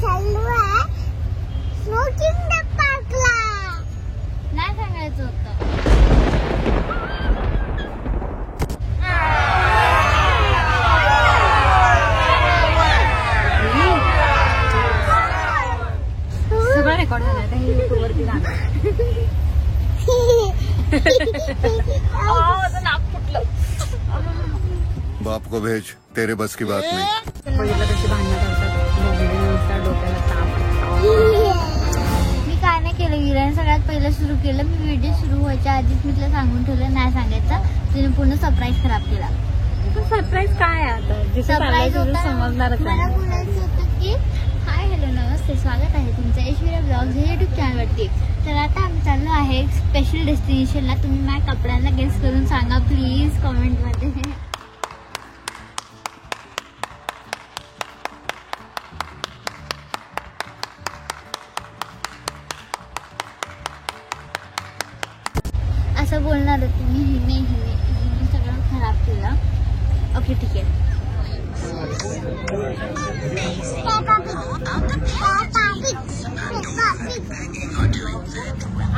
चाललो आहे स्मोकिंग पार्कला. नाही सांगायचं होतं. सगळं रेकॉर्ड झालं आता हे YouTube वरती जाणार. नाक फुटलं. बाप को भेज, तेरे बस की बात नहीं. बघितलं कशी भांडणं करतात डोक्याला ताप. मी काय नाही केलं विराने सगळ्यात पहिलं सुरू केलं. मी व्हिडिओ सुरू व्हायच्या आधीच मी तिला सांगून ठेवलं नाही सांगायचं. तिने पूर्ण सरप्राईज खराब केला. सरप्राईज काय आहे आता? सरप्राईज होता. समजणारच मला आहे. बोलायचं होतं की हाय हॅलो नमस्ते स्वागत आहे तुमचं ऐश्वर्या ब्लॉग्स हे युट्यूब चॅनलवरती. तर आता आम्ही चाललो आहे एक स्पेशल डेस्टिनेशनला. तुम्ही माझ्या कपड्यांना गेस करून सांगा प्लीज कमेंटमध्ये. असं बोलणार होती मी. हिने सगळं खराब केलं. ओके ठीक आहे.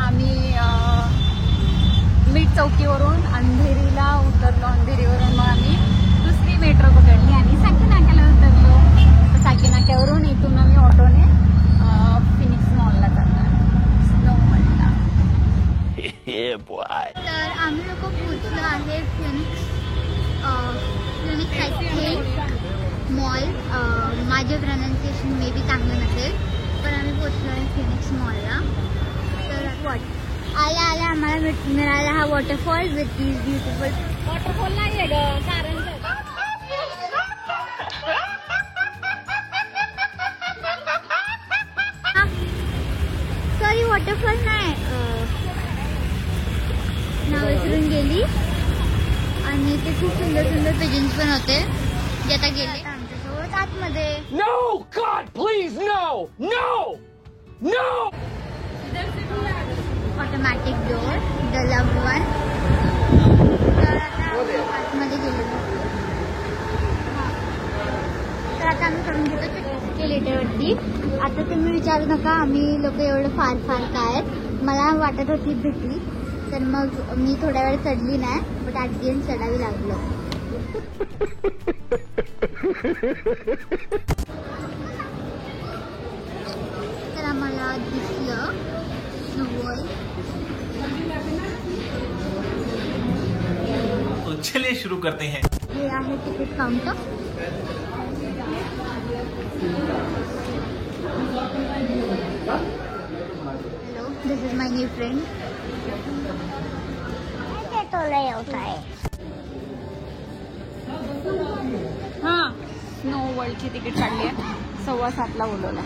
आम्ही मीठ चौकीवरून अंधेरीला उतरलो. अंधेरीवरून मग आम्ही दुसरी मेट्रो पकडली आणि साकी नाक्याला उतरलो. तर साकी नाक्यावरून इथून आम्ही ऑटोने फिनिक्स मॉलला जाणार. स्नो मॉलला. तर आम्ही लोक पोहोचलो आहे फिनिक्स मॉल. माझे प्रोनाउन्सिएशन मे बी चांगलं नसेल पण आम्ही पोहोचलो आहे फिनिक्स मॉलला. तर आल्या आम्हाला मिळाला हा waterfall with this beautiful. Waterfall नाही आहे ग, कारंजा. सॉरी वॉटरफॉल नाही. नाव विसरून गेली. आणि ते खूप सुंदर पेजेंट्स पण होते जे आता गेले आमच्यासोबत आतमध्ये. No, God, please, no, no, no. Automatic door the loved one. तर आता आतमध्ये गेलेलो. तर आता आम्ही करून घेतो एलिव्हेटरवरती. आता तुम्ही विचारू नका आम्ही लोक एवढं फार काय. मला वाटत होती भेटली तर मग मी थोड्या वेळ चढली नाही बट ॲट दी एंड चढावी लागलं. तर आम्हाला दिसलं स्नोबॉल. तो चलिए शुरू करते हैं. हे आहे ticket counter. Hello this is my new friend. हां स्नो वर्ल्डची तिकीट काढली आहे. 7:15 बोलवलं.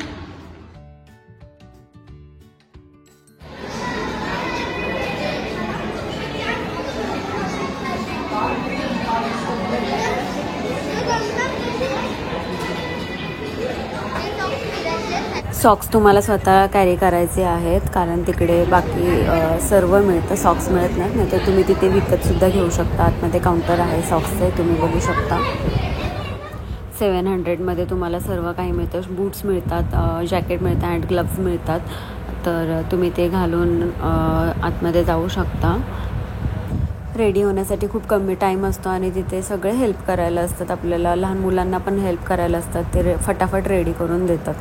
सॉक्स तुम्हाला स्वतः कॅरी करायचे आहेत कारण तिकडे बाकी सर्व मिळतं. सॉक्स मिळत नाहीत. नाही तर तुम्ही तिथे विकतसुद्धा घेऊ शकता. आतमध्ये काउंटर आहे सॉक्सचे तुम्ही बघू शकता. 700मध्ये तुम्हाला सर्व काही मिळतं. बूट्स मिळतात, जॅकेट मिळतं, हँड ग्लव्स मिळतात. तर तुम्ही ते घालून आतमध्ये जाऊ शकता. रेडी होण्यासाठी खूप कमी टाईम असतो आणि तिथे सगळे हेल्प करायला असतात आपल्याला. लहान मुलांना पण हेल्प करायला असतात. ते फटाफट रेडी करून देतात.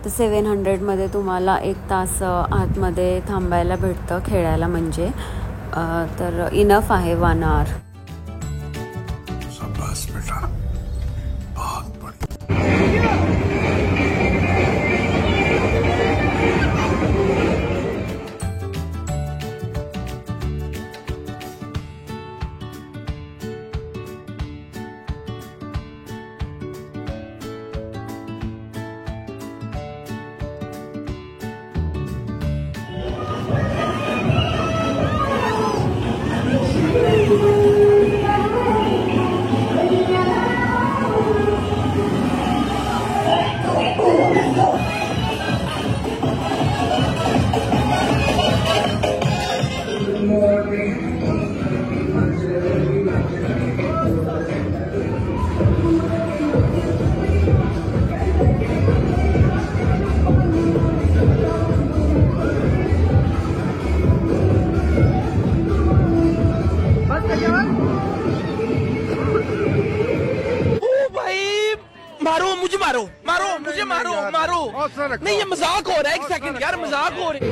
तर 700मध्ये तुम्हाला 1 तास आतमध्ये थांबायला भेटतं खेळायला म्हणजे. तर इनफ आहे 1 आवर. मारो मुझे, मारो मारो मुझे, मारो मारो। नहीं, ये मजाक हो रहा है, एक सेकंड यार, मजाक हो रहा है।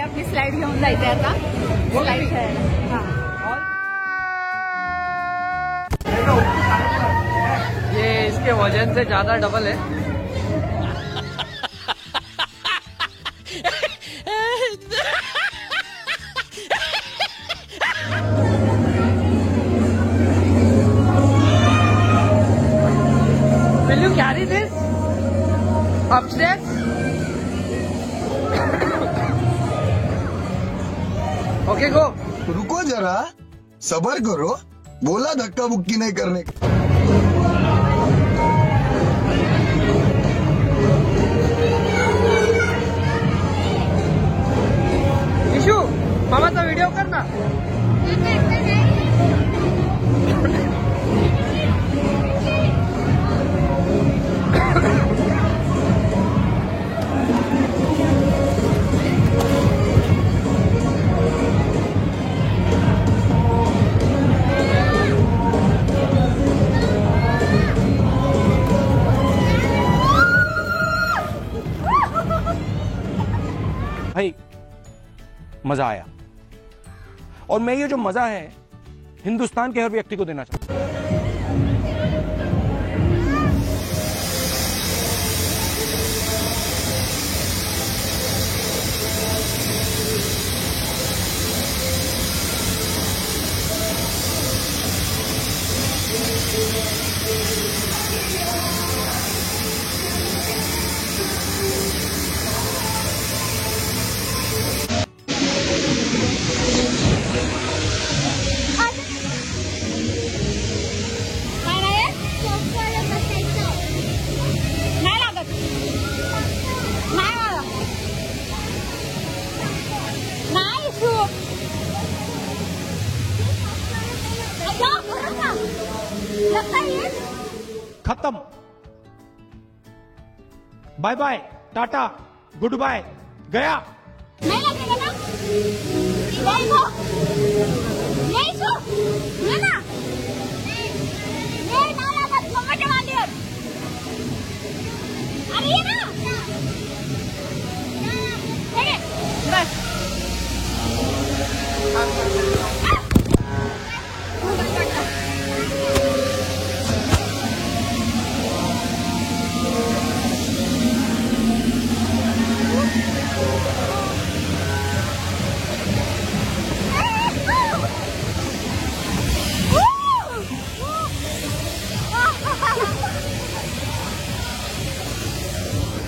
आपली स्लाइड घेऊन जायचंय आता, स्लाइड खेळायला। ये इसके वजन से ज्यादा डबल है। Will you carry this upstairs? Okay, go. रुको जरा, सबर करो, बोला धक्का बुक्की नहीं करने का। इशू, मामाचा व्हिडिओ कर ना। भाई मजा आया, और मैं ये जो मजा है हिंदुस्तान के हर व्यक्ति को देना चाहता हूं। खत्म, bye bye, tata, goodbye, गया। नहीं लगेगा ना? नहीं छो, नहीं ना? नहीं ना लगा, मम्मा जमा दियो। अरे ये ना? ठीक है, बस।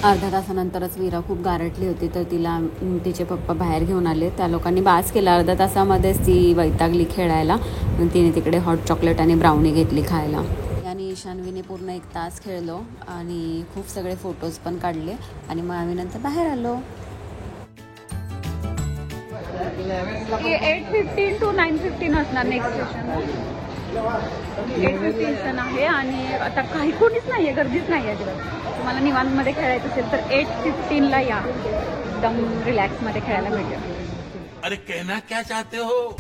अर्ध्या तासानंतरच वीरा खूप गारटली होती, तर तिला तिचे पप्पा बाहेर घेऊन आले. त्या लोकांनी बास केला. अर्ध्या तासामध्येच ती वैतागली खेळायला. तिने तिकडे हॉट चॉकलेट आणि ब्राउनी घेतली खायला. आणि ईशान्वीने पूर्ण 1 तास खेळलो आणि खूप सगळे फोटोज पण काढले आणि मग आम्ही नंतर बाहेर आलो. 8:15 to 9:15 असणार नेक्स्ट स्टेशन. 8:15 आहे आणि आता काही कोणीच नाहीये, गर्दीच नाही आहे अजिबात. तुम्हाला निवांतमध्ये खेळायचं असेल तर 8:15 या. एकदम रिलॅक्समध्ये खेळायला मिळेल. अरे कहना क्या चाहते हो.